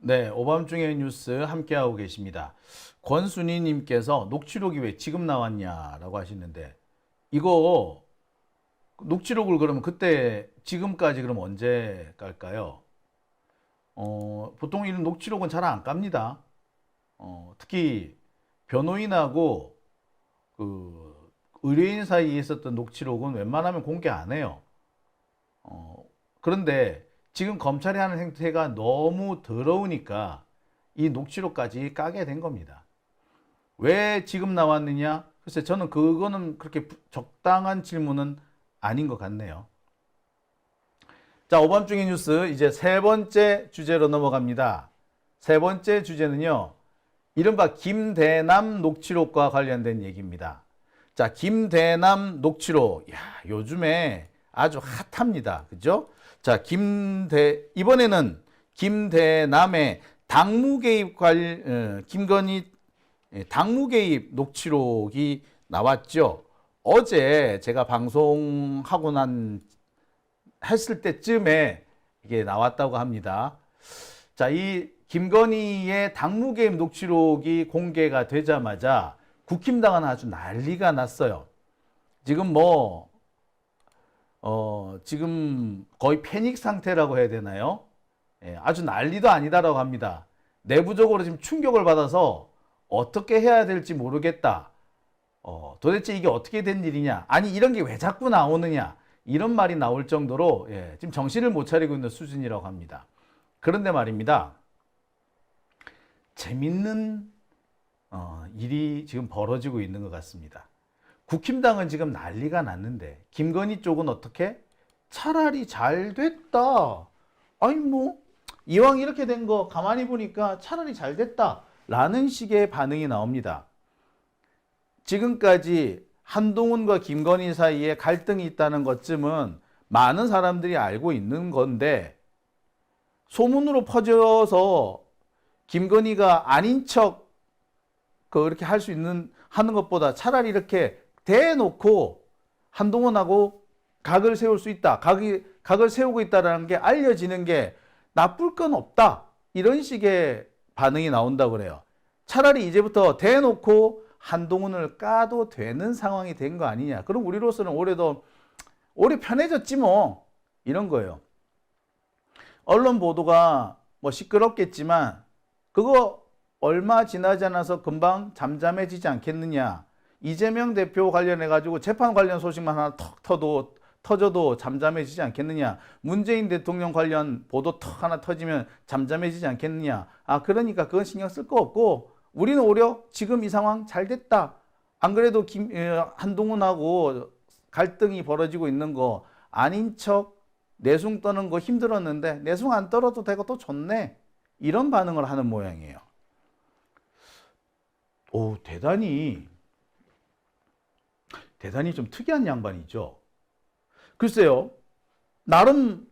네, 오밤중의 뉴스 함께하고 계십니다. 권순희님께서 녹취록이 왜 지금 나왔냐라고 하시는데, 이거 녹취록을 그러면 그때 지금까지 그럼 언제 깔까요? 보통 이런 녹취록은 잘 안 깝니다. 특히 변호인하고 그 의뢰인 사이에 있었던 녹취록은 웬만하면 공개 안 해요. 그런데 지금 검찰이 하는 행태가 너무 더러우니까 이 녹취록까지 까게 된 겁니다. 왜 지금 나왔느냐? 글쎄, 저는 그거는 그렇게 적당한 질문은 아닌 것 같네요. 자, 오밤중의 뉴스 이제 세 번째 주제로 넘어갑니다. 세 번째 주제는요, 이른바 김대남 녹취록과 관련된 얘기입니다. 자, 김대남 녹취록. 야, 요즘에 아주 핫합니다. 그죠? 자, 이번에는 김대남의 당무 개입 김건희 당무 개입 녹취록이 나왔죠. 어제 제가 방송하고 했을 때쯤에 이게 나왔다고 합니다. 자, 이 김건희의 당무 개입 녹취록이 공개가 되자마자 국힘당은 아주 난리가 났어요. 지금 지금 거의 패닉 상태라고 해야 되나요? 예, 아주 난리도 아니다라고 합니다. 내부적으로 지금 충격을 받아서 어떻게 해야 될지 모르겠다. 도대체 이게 어떻게 된 일이냐? 아니, 이런 게 왜 자꾸 나오느냐? 이런 말이 나올 정도로 지금 정신을 못 차리고 있는 수준이라고 합니다. 그런데 말입니다. 재밌는 일이 지금 벌어지고 있는 것 같습니다. 국힘당은 지금 난리가 났는데 김건희 쪽은 어떻게? 차라리 잘 됐다. 아니 이왕 이렇게 된 거 가만히 보니까 차라리 잘 됐다. 라는 식의 반응이 나옵니다. 지금까지 한동훈과 김건희 사이에 갈등이 있다는 것쯤은 많은 사람들이 알고 있는 건데, 소문으로 퍼져서 김건희가 아닌 척 그렇게 할 수 하는 것보다 차라리 이렇게 대놓고 한동훈하고 각을 세울 수 있다. 각을 세우고 있다는 게 알려지는 게 나쁠 건 없다. 이런 식의 반응이 나온다고 그래요. 차라리 이제부터 대놓고 한동훈을 까도 되는 상황이 된 거 아니냐. 그럼 우리로서는 올해 편해졌지 뭐. 이런 거예요. 언론 보도가 시끄럽겠지만 그거 얼마 지나지 않아서 금방 잠잠해지지 않겠느냐. 이재명 대표 관련해가지고 재판 관련 소식만 하나 턱 터져도 잠잠해지지 않겠느냐. 문재인 대통령 관련 보도 턱 하나 터지면 잠잠해지지 않겠느냐. 그러니까 그건 신경 쓸 거 없고 우리는 오히려 지금 이 상황 잘 됐다. 안 그래도 한동훈하고 갈등이 벌어지고 있는 거 아닌 척 내숭 떠는 거 힘들었는데 내숭 안 떨어도 되고 또 좋네. 이런 반응을 하는 모양이에요. 오, 대단히 좀 특이한 양반이죠. 글쎄요, 나름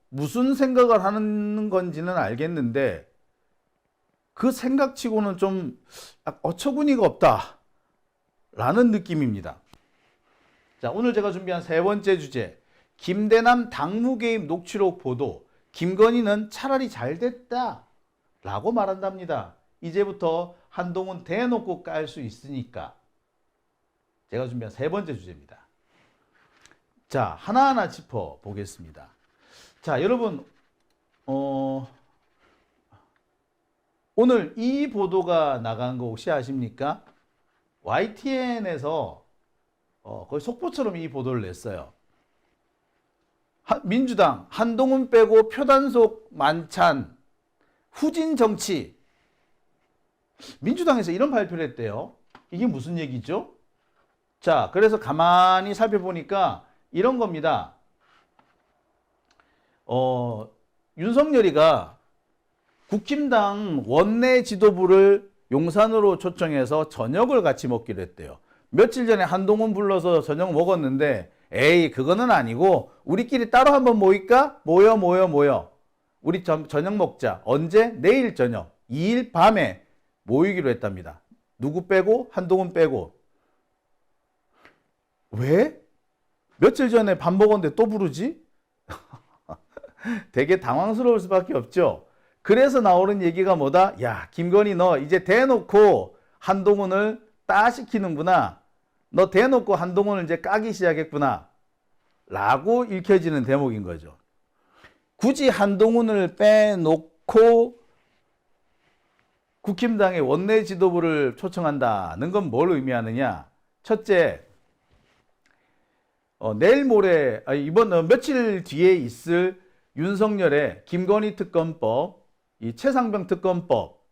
무슨 생각을 하는 건지는 알겠는데 그 생각치고는 좀 어처구니가 없다 라는 느낌입니다. 자, 오늘 제가 준비한 세 번째 주제, 김대남 당무 개입 녹취록 보도, 김건희는 차라리 잘 됐다 라고 말한답니다. 이제부터 한동훈 대놓고 깔 수 있으니까. 제가 준비한 세 번째 주제입니다. 자, 하나하나 짚어 보겠습니다. 자, 여러분, 오늘 이 보도가 나간 거 혹시 아십니까? YTN에서 거의 속보처럼 이 보도를 냈어요. 민주당 한동훈 빼고 표단속 만찬, 후진 정치. 민주당에서 이런 발표를 했대요. 이게 무슨 얘기죠? 자, 그래서 가만히 살펴보니까 이런 겁니다. 윤석열이가 국힘당 원내 지도부를 용산으로 초청해서 저녁을 같이 먹기로 했대요. 며칠 전에 한동훈 불러서 저녁 먹었는데 에이, 그거는 아니고 우리끼리 따로 한번 모일까? 모여. 우리 저녁 먹자. 언제? 내일 저녁. 2일 밤에 모이기로 했답니다. 누구 빼고? 한동훈 빼고. 왜? 며칠 전에 밥 먹었는데 또 부르지? 되게 당황스러울 수밖에 없죠. 그래서 나오는 얘기가 뭐다? 야, 김건희 너 이제 대놓고 한동훈을 따시키는구나. 너 대놓고 한동훈을 이제 까기 시작했구나. 라고 읽혀지는 대목인 거죠. 굳이 한동훈을 빼놓고 국힘당의 원내 지도부를 초청한다는 건 뭘 의미하느냐? 첫째, 내일 모레, 이번 며칠 뒤에 있을 윤석열의 김건희 특검법, 이 최상병 특검법,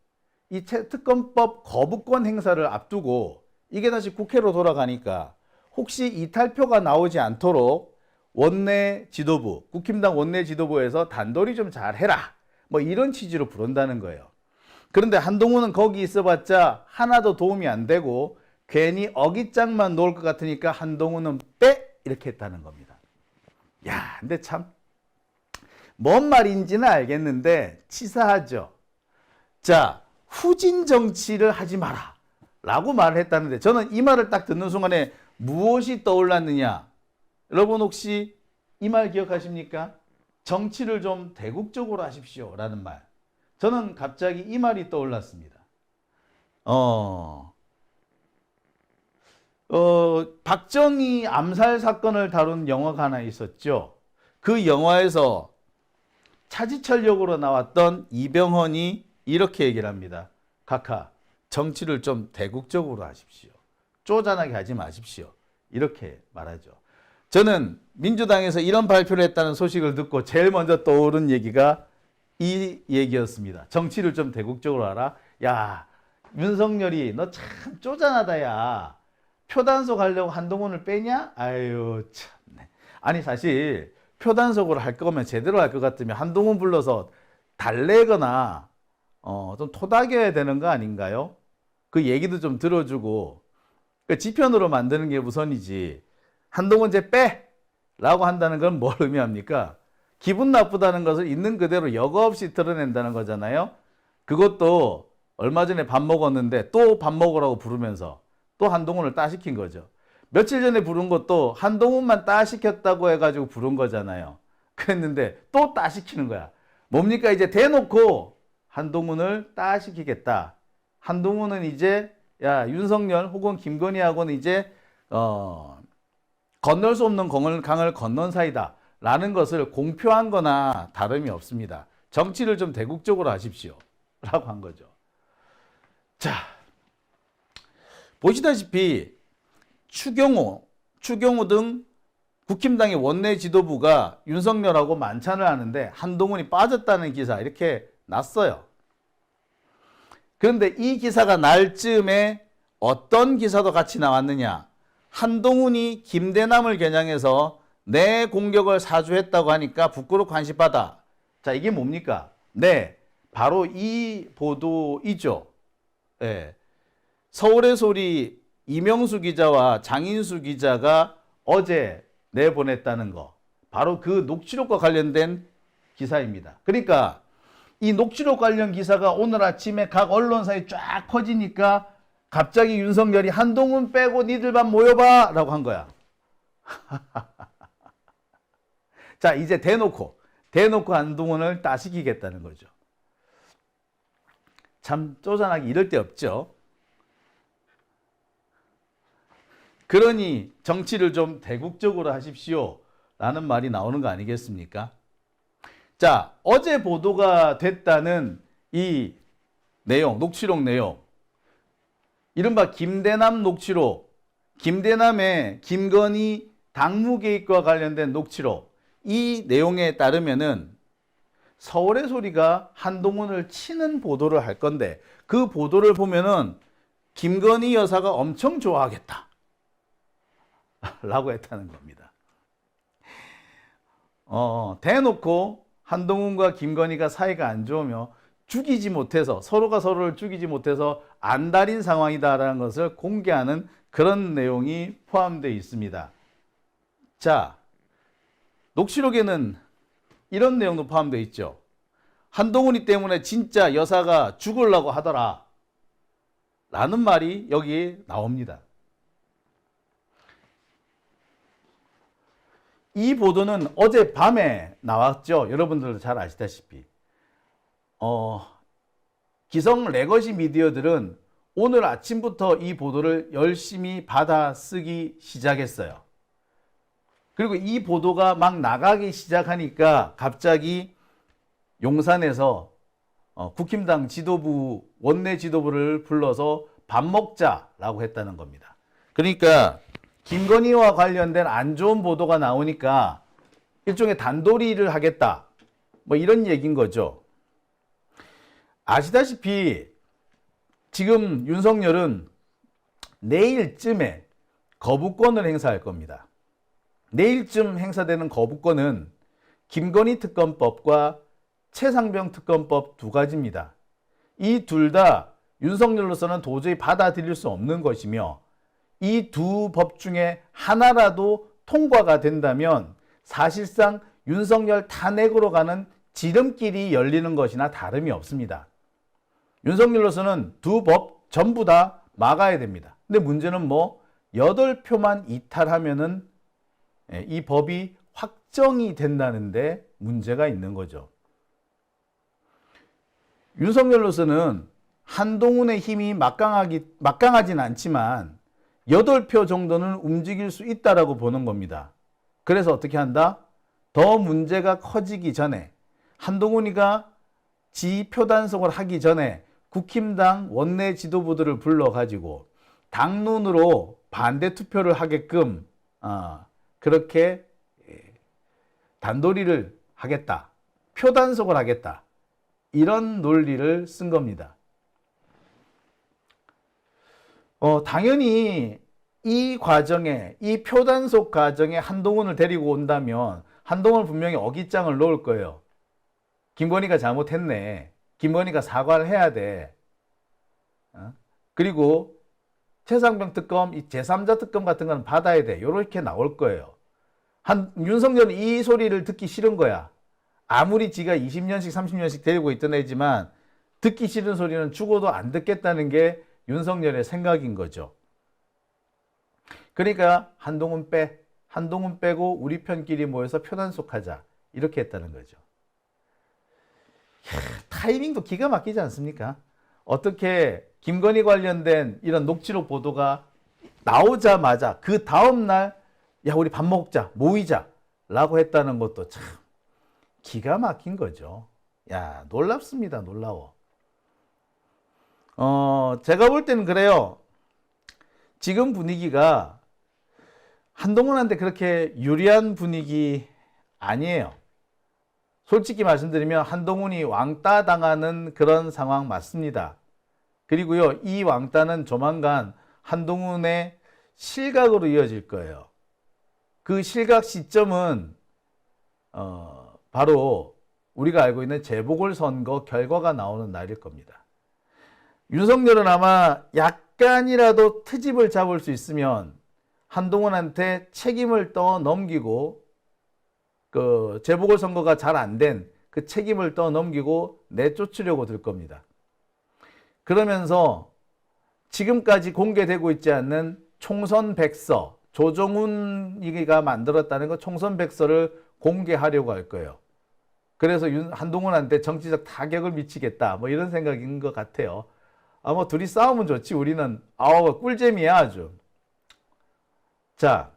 이 특검법 거부권 행사를 앞두고 이게 다시 국회로 돌아가니까 혹시 이탈표가 나오지 않도록 원내 지도부, 국힘당 원내 지도부에서 단돌이 좀 잘해라. 뭐 이런 취지로 부른다는 거예요. 그런데 한동훈은 거기 있어봤자 하나도 도움이 안 되고 괜히 어깃장만 놓을 것 같으니까 한동훈은 빼! 이렇게 했다는 겁니다. 야, 근데 참 뭔 말인지는 알겠는데 치사하죠. 자, 후진 정치를 하지 마라 라고 말을 했다는데 저는 이 말을 딱 듣는 순간에 무엇이 떠올랐느냐? 여러분 혹시 이 말 기억하십니까? 정치를 좀 대국적으로 하십시오 라는 말. 저는 갑자기 이 말이 떠올랐습니다. 박정희 암살 사건을 다룬 영화가 하나 있었죠. 그 영화에서 차지철 역으로 나왔던 이병헌이 이렇게 얘기를 합니다. 각하, 정치를 좀 대국적으로 하십시오. 쪼잔하게 하지 마십시오. 이렇게 말하죠. 저는 민주당에서 이런 발표를 했다는 소식을 듣고 제일 먼저 떠오른 얘기가 이 얘기였습니다. 정치를 좀 대국적으로 하라. 야, 윤석열이 너 참 쪼잔하다 야. 표단속 하려고 한동훈을 빼냐? 아유 참네. 아니 사실 표단속으로 할 거면 제대로 할 것 같으면 한동훈 불러서 달래거나 좀 토닥여야 되는 거 아닌가요? 그 얘기도 좀 들어주고 그 지편으로 만드는 게 우선이지. 한동훈 이제 빼! 라고 한다는 건 뭘 의미합니까? 기분 나쁘다는 것을 있는 그대로 여과 없이 드러낸다는 거잖아요. 그것도 얼마 전에 밥 먹었는데 또 밥 먹으라고 부르면서 또 한동훈을 따시킨 거죠. 며칠 전에 부른 것도 한동훈만 따시켰다고 해가지고 부른 거잖아요. 그랬는데 또 따시키는 거야. 뭡니까? 이제 대놓고 한동훈을 따시키겠다. 한동훈은 이제 야 윤석열 혹은 김건희하고는 이제 건널 수 없는 강을 건넌 사이다 라는 것을 공표한 거나 다름이 없습니다. 정치를 좀 대국적으로 하십시오 라고 한 거죠. 자, 보시다시피 추경호 등 국힘당의 원내 지도부가 윤석열하고 만찬을 하는데 한동훈이 빠졌다는 기사 이렇게 났어요. 그런데 이 기사가 날 즈음에 어떤 기사도 같이 나왔느냐. 한동훈이 김대남을 겨냥해서 내 공격을 사주했다고 하니까 부끄럽고 관심받아. 자, 이게 뭡니까? 네, 바로 이 보도이죠. 네. 서울의 소리 이명수 기자와 장인수 기자가 어제 내보냈다는 거. 바로 그 녹취록과 관련된 기사입니다. 그러니까 이 녹취록 관련 기사가 오늘 아침에 각 언론사에 쫙 퍼지니까 갑자기 윤석열이 한동훈 빼고 니들만 모여봐 라고 한 거야. 자, 이제 대놓고 한동훈을 따시키겠다는 거죠. 참 쪼잔하게 이럴 데 없죠. 그러니 정치를 좀 대국적으로 하십시오 라는 말이 나오는 거 아니겠습니까? 자, 어제 보도가 됐다는 이 내용, 녹취록 내용. 이른바 김대남 녹취록, 김대남의 김건희 당무 개입과 관련된 녹취록. 이 내용에 따르면은 서울의 소리가 한동훈을 치는 보도를 할 건데 그 보도를 보면은 김건희 여사가 엄청 좋아하겠다 라고 했다는 겁니다. 대놓고 한동훈과 김건희가 사이가 안 좋으며 죽이지 못해서 서로가 서로를 죽이지 못해서 안달인 상황이다라는 것을 공개하는 그런 내용이 포함되어 있습니다. 자, 녹취록에는 이런 내용도 포함되어 있죠. 한동훈이 때문에 진짜 여사가 죽으려고 하더라 라는 말이 여기 나옵니다. 이 보도는 어젯밤에 나왔죠. 여러분들도 잘 아시다시피. 기성 레거시 미디어들은 오늘 아침부터 이 보도를 열심히 받아쓰기 시작했어요. 그리고 이 보도가 막 나가기 시작하니까 갑자기 용산에서 국힘당 지도부, 원내 지도부를 불러서 밥 먹자라고 했다는 겁니다. 그러니까 김건희와 관련된 안 좋은 보도가 나오니까 일종의 단도리를 하겠다. 뭐 이런 얘기인 거죠. 아시다시피 지금 윤석열은 내일쯤에 거부권을 행사할 겁니다. 내일쯤 행사되는 거부권은 김건희 특검법과 최상병 특검법 두 가지입니다. 이 둘 다 윤석열로서는 도저히 받아들일 수 없는 것이며 이 두 법 중에 하나라도 통과가 된다면 사실상 윤석열 탄핵으로 가는 지름길이 열리는 것이나 다름이 없습니다. 윤석열로서는 두 법 전부 다 막아야 됩니다. 근데 문제는 8표만 이탈하면은 이 법이 확정이 된다는데 문제가 있는 거죠. 윤석열로서는 한동훈의 힘이 막강하진 않지만 8표 정도는 움직일 수 있다라고 보는 겁니다. 그래서 어떻게 한다? 더 문제가 커지기 전에 한동훈이가 지 표단속을 하기 전에 국힘당 원내 지도부들을 불러가지고 당론으로 반대 투표를 하게끔 그렇게 단도리를 하겠다. 표단속을 하겠다. 이런 논리를 쓴 겁니다. 당연히 이 과정에, 이 표단속 과정에 한동훈을 데리고 온다면 한동훈은 분명히 어깃장을 놓을 거예요. 김건희가 잘못했네. 김건희가 사과를 해야 돼. 그리고 최상병 특검, 이 제3자 특검 같은 거는 받아야 돼. 이렇게 나올 거예요. 윤석열은 이 소리를 듣기 싫은 거야. 아무리 지가 20년씩 30년씩 데리고 있던 애지만 듣기 싫은 소리는 죽어도 안 듣겠다는 게 윤석열의 생각인 거죠. 그러니까 한동훈 빼고 우리 편끼리 모여서 표단속하자 이렇게 했다는 거죠. 타이밍도 기가 막히지 않습니까? 어떻게 김건희 관련된 이런 녹취록 보도가 나오자마자 그 다음날 야 우리 밥 먹자 모이자 라고 했다는 것도 참 기가 막힌 거죠. 야 놀랍습니다. 놀라워. 제가 볼 때는 그래요. 지금 분위기가 한동훈한테 그렇게 유리한 분위기 아니에요. 솔직히 말씀드리면 한동훈이 왕따 당하는 그런 상황 맞습니다. 그리고요, 이 왕따는 조만간 한동훈의 실각으로 이어질 거예요. 그 실각 시점은 바로 우리가 알고 있는 재보궐선거 결과가 나오는 날일 겁니다. 윤석열은 아마 약간이라도 트집을 잡을 수 있으면 한동훈한테 책임을 떠넘기고 그 재보궐선거가 잘 안 된 그 책임을 떠넘기고 내쫓으려고 들 겁니다. 그러면서 지금까지 공개되고 있지 않는 총선 백서, 조정훈이가 만들었다는 거 총선 백서를 공개하려고 할 거예요. 그래서 한동훈한테 정치적 타격을 미치겠다 뭐 이런 생각인 것 같아요. 뭐 둘이 싸우면 좋지 우리는 꿀잼이야 아주. 자,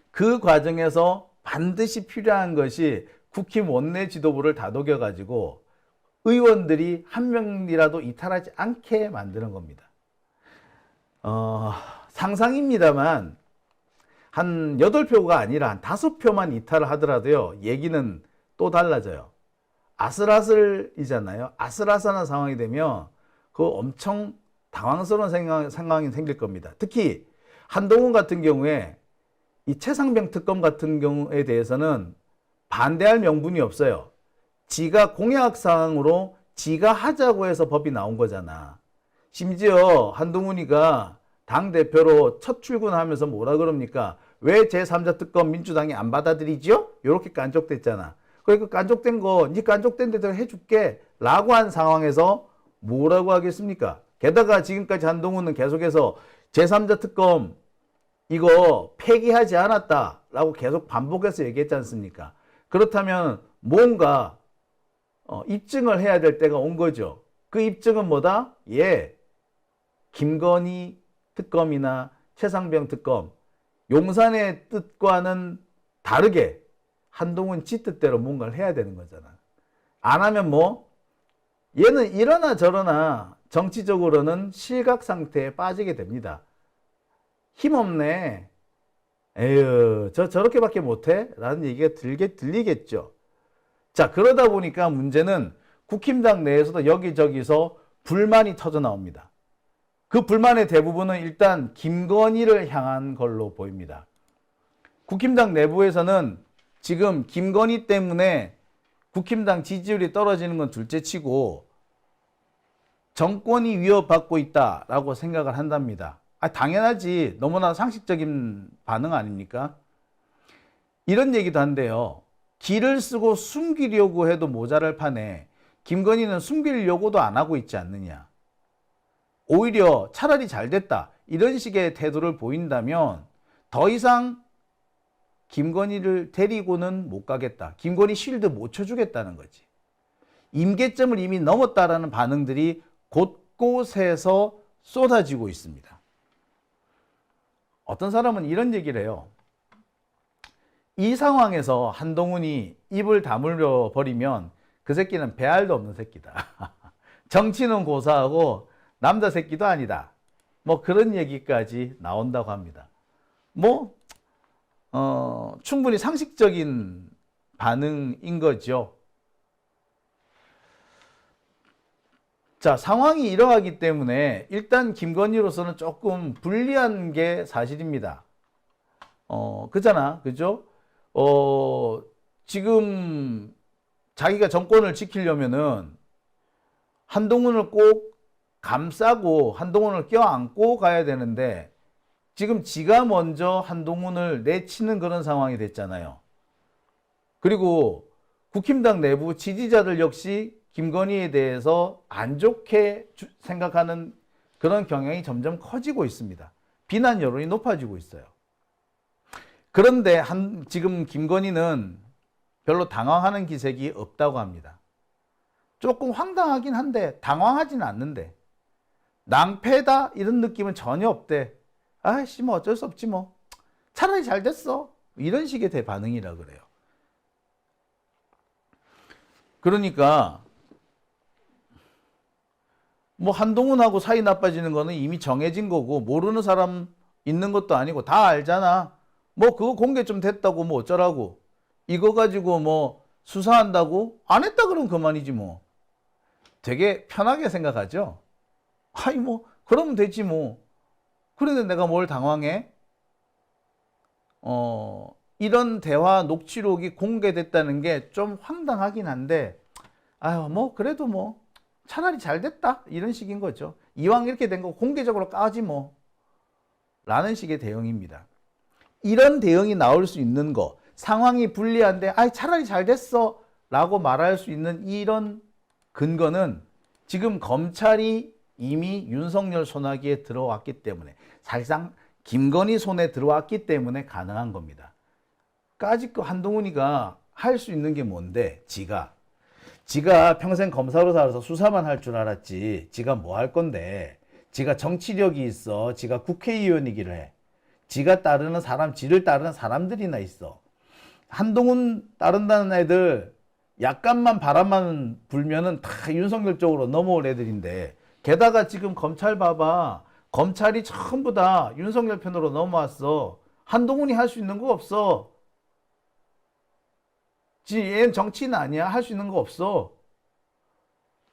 그 과정에서 반드시 필요한 것이 국힘 원내 지도부를 다독여 가지고 의원들이 한 명이라도 이탈하지 않게 만드는 겁니다. 상상입니다만 한 8표가 아니라 한 5표만 이탈을 하더라도요. 얘기는 또 달라져요. 아슬아슬이잖아요. 아슬아슬한 상황이 되면 그 엄청 당황스러운 상황이 생길 겁니다. 특히 한동훈 같은 경우에 이 최상병 특검 같은 경우에 대해서는 반대할 명분이 없어요. 지가 공약사항으로 지가 하자고 해서 법이 나온 거잖아. 심지어 한동훈이가 당대표로 첫 출근하면서 뭐라 그럽니까? 왜 제3자 특검 민주당이 안 받아들이죠? 이렇게 깐족됐잖아. 그러니까 깐족된 거, 니 깐족된 데대로 해줄게 라고 한 상황에서 뭐라고 하겠습니까? 게다가 지금까지 한동훈은 계속해서 제3자 특검 이거 폐기하지 않았다라고 계속 반복해서 얘기했지 않습니까? 그렇다면 뭔가 입증을 해야 될 때가 온 거죠. 그 입증은 뭐다? 예, 김건희 특검이나 최상병 특검, 용산의 뜻과는 다르게 한동훈 지 뜻대로 뭔가를 해야 되는 거잖아. 안 하면 뭐 얘는 이러나 저러나 정치적으로는 실각 상태에 빠지게 됩니다. 힘없네. 에휴, 저렇게밖에 못해? 라는 얘기가 들리겠죠. 자, 그러다 보니까 문제는 국힘당 내에서도 여기저기서 불만이 터져 나옵니다. 그 불만의 대부분은 일단 김건희를 향한 걸로 보입니다. 국힘당 내부에서는 지금 김건희 때문에 국힘당 지지율이 떨어지는 건 둘째치고 정권이 위협받고 있다라고 생각을 한답니다. 당연하지. 너무나 상식적인 반응 아닙니까? 이런 얘기도 한대요. 기를 쓰고 숨기려고 해도 모자랄 판에 김건희는 숨기려고도 안 하고 있지 않느냐. 오히려 차라리 잘 됐다. 이런 식의 태도를 보인다면 더 이상 김건희를 데리고는 못 가겠다. 김건희 쉴드 못 쳐주겠다는 거지. 임계점을 이미 넘었다라는 반응들이 곳곳에서 쏟아지고 있습니다. 어떤 사람은 이런 얘기를 해요. 이 상황에서 한동훈이 입을 다물려 버리면 그 새끼는 배알도 없는 새끼다. 정치는 고사하고 남자 새끼도 아니다. 뭐 그런 얘기까지 나온다고 합니다. 충분히 상식적인 반응인 거죠. 자, 상황이 이러하기 때문에 일단 김건희로서는 조금 불리한 게 사실입니다. 그잖아. 그죠? 지금 자기가 정권을 지키려면은 한동훈을 꼭 감싸고 한동훈을 껴안고 가야 되는데 지금 지가 먼저 한동훈을 내치는 그런 상황이 됐잖아요. 그리고 국힘당 내부 지지자들 역시 김건희에 대해서 안 좋게 생각하는 그런 경향이 점점 커지고 있습니다. 비난 여론이 높아지고 있어요. 그런데 지금 김건희는 별로 당황하는 기색이 없다고 합니다. 조금 황당하긴 한데 당황하지는 않는데 낭패다 이런 느낌은 전혀 없대. 아이씨 뭐 어쩔 수 없지 뭐. 차라리 잘 됐어. 이런 식의 대반응이라 그래요. 그러니까 뭐 한동훈하고 사이 나빠지는 거는 이미 정해진 거고 모르는 사람 있는 것도 아니고 다 알잖아. 뭐 그거 공개 좀 됐다고 뭐 어쩌라고. 이거 가지고 뭐 수사한다고? 안 했다 그러면 그만이지 뭐. 되게 편하게 생각하죠. 아이 뭐 그러면 되지 뭐. 그런데 내가 뭘 당황해? 이런 대화 녹취록이 공개됐다는 게 좀 황당하긴 한데 아유 뭐 그래도 뭐 차라리 잘 됐다 이런 식인 거죠. 이왕 이렇게 된 거 공개적으로 까지 뭐 라는 식의 대응입니다. 이런 대응이 나올 수 있는 거, 상황이 불리한데 아이 차라리 잘 됐어 라고 말할 수 있는 이런 근거는 지금 검찰이 이미 윤석열 손아귀에 들어왔기 때문에 사실상 김건희 손에 들어왔기 때문에 가능한 겁니다. 까짓 거 한동훈이가 할 수 있는 게 뭔데? 지가 평생 검사로 살아서 수사만 할 줄 알았지. 지가 뭐 할 건데? 지가 정치력이 있어. 지가 국회의원이기를 해. 지가 따르는 사람, 지를 따르는 사람들이나 있어. 한동훈 따른다는 애들 약간만 바람만 불면은 다 윤석열 쪽으로 넘어올 애들인데 게다가 지금 검찰 봐봐. 검찰이 전부 다 윤석열 편으로 넘어왔어. 한동훈이 할 수 있는 거 없어. 얘는 정치인 아니야. 할 수 있는 거 없어.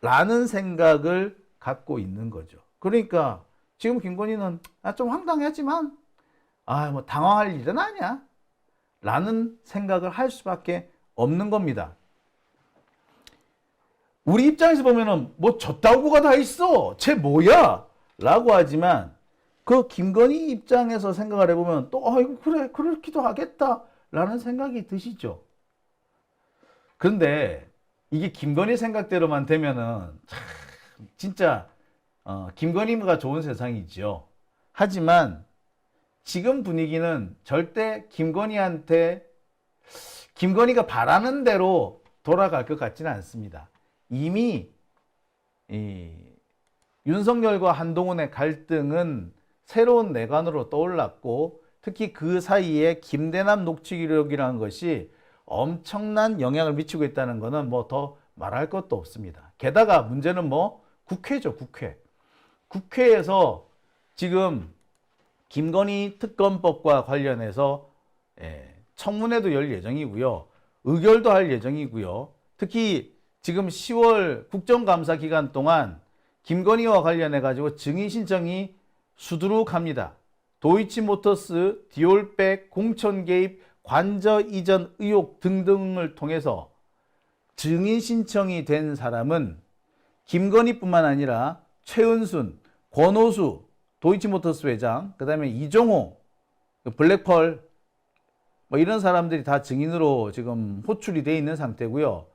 라는 생각을 갖고 있는 거죠. 그러니까 지금 김건희는 좀 황당하지만 뭐 당황할 일은 아니야. 라는 생각을 할 수밖에 없는 겁니다. 우리 입장에서 보면은 뭐 저따구가 다 있어. 쟤 뭐야? 라고 하지만 그 김건희 입장에서 생각을 해보면 또 그래 그렇기도 하겠다 라는 생각이 드시죠. 그런데 이게 김건희 생각대로만 되면은 참 진짜 김건희가 좋은 세상이죠. 하지만 지금 분위기는 절대 김건희가 바라는 대로 돌아갈 것 같지는 않습니다. 이미 이 윤석열과 한동훈의 갈등은 새로운 내관으로 떠올랐고, 특히 그 사이에 김대남 녹취기록이라는 것이 엄청난 영향을 미치고 있다는 것은 뭐 더 말할 것도 없습니다. 게다가 문제는 뭐 국회죠, 국회. 국회에서 지금 김건희 특검법과 관련해서 청문회도 열 예정이고요. 의결도 할 예정이고요. 특히 지금 10월 국정감사 기간 동안 김건희와 관련해 가지고 증인 신청이 수두룩합니다. 도이치모터스, 디올백, 공천 개입, 관저 이전 의혹 등등을 통해서 증인 신청이 된 사람은 김건희뿐만 아니라 최은순, 권오수, 도이치모터스 회장, 그 다음에 이종호, 블랙펄, 뭐 이런 사람들이 다 증인으로 지금 호출이 돼 있는 상태고요.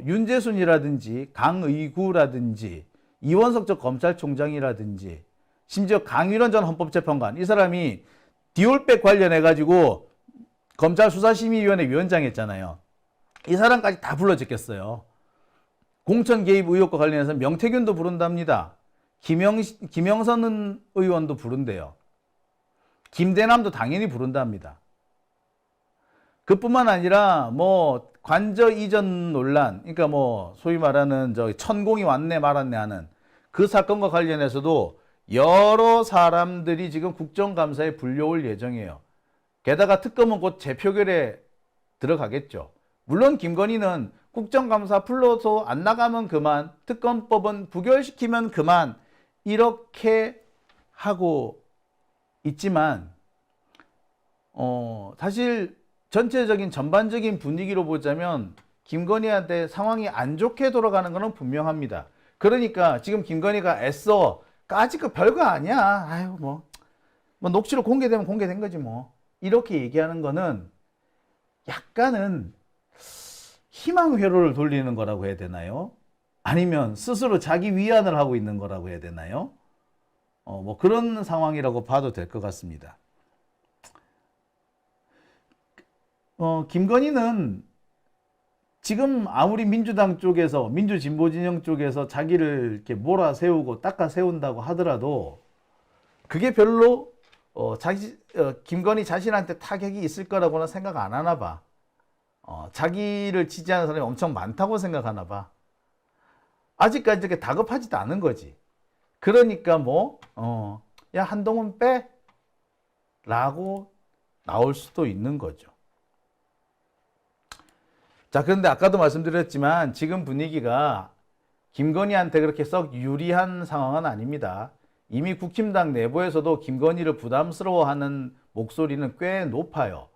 윤재순이라든지 강의구라든지 이원석 전 검찰총장이라든지 심지어 강일원 전 헌법재판관, 이 사람이 디올백 관련해 가지고 검찰 수사심의위원회 위원장 했잖아요. 이 사람까지 다 불러제꼈어요. 공천 개입 의혹과 관련해서 명태균도 부른답니다. 김영선 의원도 부른대요. 김대남도 당연히 부른답니다. 그뿐만 아니라 뭐 관저 이전 논란, 그러니까 뭐 소위 말하는 천공이 왔네 말았네 하는 그 사건과 관련해서도 여러 사람들이 지금 국정감사에 불려올 예정이에요. 게다가 특검은 곧 재표결에 들어가겠죠. 물론 김건희는 국정감사 불러서 안 나가면 그만, 특검법은 부결시키면 그만, 이렇게 하고 있지만 사실 전체적인 전반적인 분위기로 보자면 김건희한테 상황이 안 좋게 돌아가는 것은 분명합니다. 그러니까 지금 김건희가 애써 까짓 거 별거 아니야, 아유 뭐 녹취록 공개되면 공개된 거지 뭐, 이렇게 얘기하는 거는 약간은 희망 회로를 돌리는 거라고 해야 되나요? 아니면 스스로 자기 위안을 하고 있는 거라고 해야 되나요? 뭐 그런 상황이라고 봐도 될 것 같습니다. 김건희는 지금 아무리 민주당 쪽에서, 민주진보진영 쪽에서 자기를 이렇게 몰아세우고 닦아 세운다고 하더라도 그게 별로 김건희 자신한테 타격이 있을 거라고는 생각 안 하나 봐. 자기를 지지하는 사람이 엄청 많다고 생각하나 봐. 아직까지 이렇게 다급하지도 않은 거지. 그러니까 야 한동훈 빼 라고 나올 수도 있는 거죠. 자, 그런데 아까도 말씀드렸지만 지금 분위기가 김건희한테 그렇게 썩 유리한 상황은 아닙니다. 이미 국힘당 내부에서도 김건희를 부담스러워하는 목소리는 꽤 높아요.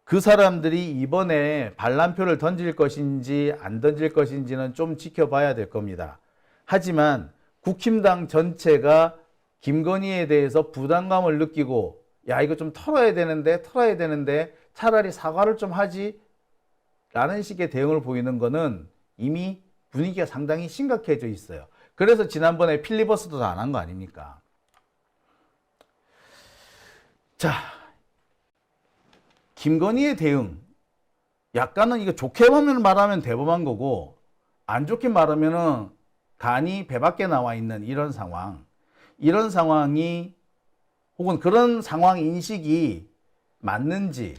그 사람들이 이번에 반란표를 던질 것인지 안 던질 것인지는 좀 지켜봐야 될 겁니다. 하지만 국힘당 전체가 김건희에 대해서 부담감을 느끼고, 야 이거 좀 털어야 되는데 차라리 사과를 좀 하지 라는 식의 대응을 보이는 거는 이미 분위기가 상당히 심각해져 있어요. 그래서 지난번에 필리버스터도 안 한 거 아닙니까? 자, 김건희의 대응, 약간은 이거 좋게 말하면 대범한 거고 안 좋게 말하면은 간이 배 밖에 나와 있는 이런 상황이 혹은 그런 상황 인식이 맞는지,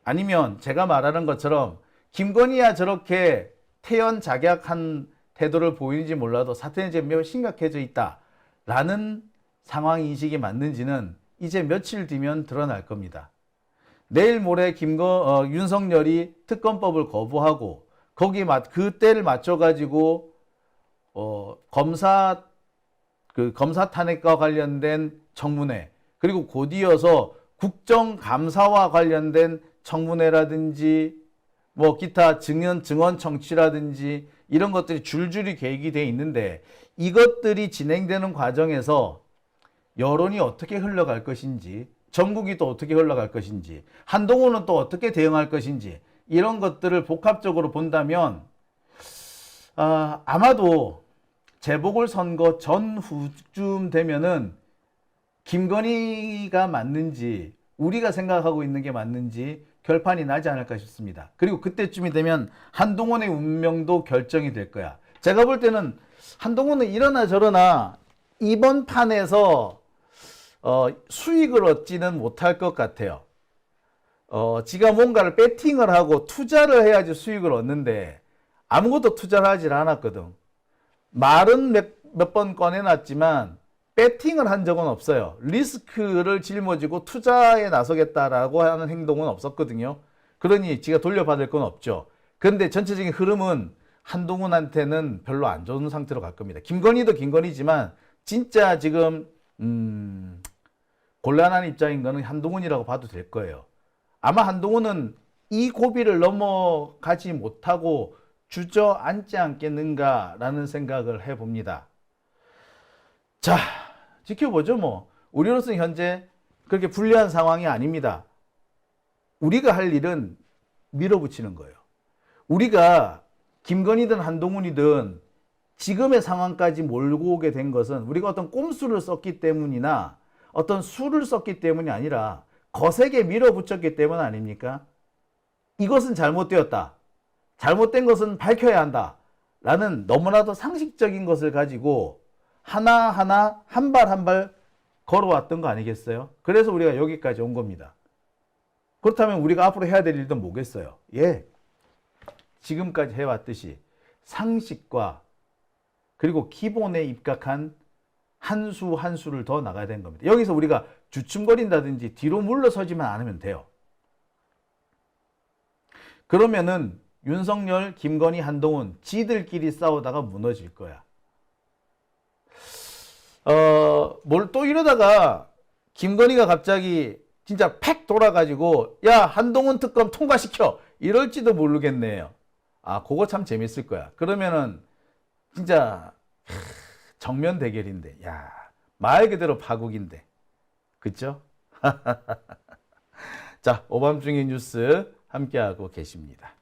아니면 제가 말하는 것처럼 김건희야 저렇게 태연작약한 태도를 보이는지 몰라도 사태는 이제 매우 심각해져 있다라는 상황 인식이 맞는지는 이제 며칠 뒤면 드러날 겁니다. 내일 모레 윤석열이 특검법을 거부하고 거기 그 때를 맞춰가지고 검사 탄핵과 관련된 청문회, 그리고 곧이어서 국정감사와 관련된 청문회라든지 뭐 기타 증언 청취라든지 이런 것들이 줄줄이 계획이 돼 있는데, 이것들이 진행되는 과정에서 여론이 어떻게 흘러갈 것인지, 전국이 또 어떻게 흘러갈 것인지, 한동훈은 또 어떻게 대응할 것인지, 이런 것들을 복합적으로 본다면 아마도 재보궐선거 전후쯤 되면은 김건희가 맞는지 우리가 생각하고 있는 게 맞는지 결판이 나지 않을까 싶습니다. 그리고 그때쯤이 되면 한동훈의 운명도 결정이 될 거야. 제가 볼 때는 한동훈은 이러나 저러나 이번 판에서 수익을 얻지는 못할 것 같아요. 지가 뭔가를 배팅을 하고 투자를 해야지 수익을 얻는데 아무것도 투자를 하질 않았거든. 말은 몇 번 꺼내놨지만 배팅을 한 적은 없어요. 리스크를 짊어지고 투자에 나서겠다라고 하는 행동은 없었거든요. 그러니 지가 돌려받을 건 없죠. 그런데 전체적인 흐름은 한동훈한테는 별로 안 좋은 상태로 갈 겁니다. 김건희도 김건희지만 진짜 지금 곤란한 입장인 거는 한동훈이라고 봐도 될 거예요. 아마 한동훈은 이 고비를 넘어가지 못하고 주저앉지 않겠는가라는 생각을 해봅니다. 자, 지켜보죠 뭐. 우리로서는 현재 그렇게 불리한 상황이 아닙니다. 우리가 할 일은 밀어붙이는 거예요. 우리가 김건희든 한동훈이든 지금의 상황까지 몰고 오게 된 것은 우리가 어떤 꼼수를 썼기 때문이나 어떤 수를 썼기 때문이 아니라 거세게 밀어붙였기 때문 아닙니까? 이것은 잘못되었다. 잘못된 것은 밝혀야 한다. 라는 너무나도 상식적인 것을 가지고 하나하나 한 발 한 발 걸어왔던 거 아니겠어요? 그래서 우리가 여기까지 온 겁니다. 그렇다면 우리가 앞으로 해야 될 일도 뭐겠어요? 예, 지금까지 해왔듯이 상식과 그리고 기본에 입각한 한 수 한 수를 더 나가야 되는 겁니다. 여기서 우리가 주춤거린다든지 뒤로 물러서지만 않으면 돼요. 그러면은 윤석열, 김건희, 한동훈 지들끼리 싸우다가 무너질 거야. 뭘 또 이러다가 김건희가 갑자기 진짜 팩 돌아가지고 야 한동훈 특검 통과시켜 이럴지도 모르겠네요. 아 그거 참 재밌을 거야. 그러면은 진짜 정면 대결인데 야 말 그대로 파국인데 그쵸? 자 오밤중의 뉴스 함께하고 계십니다.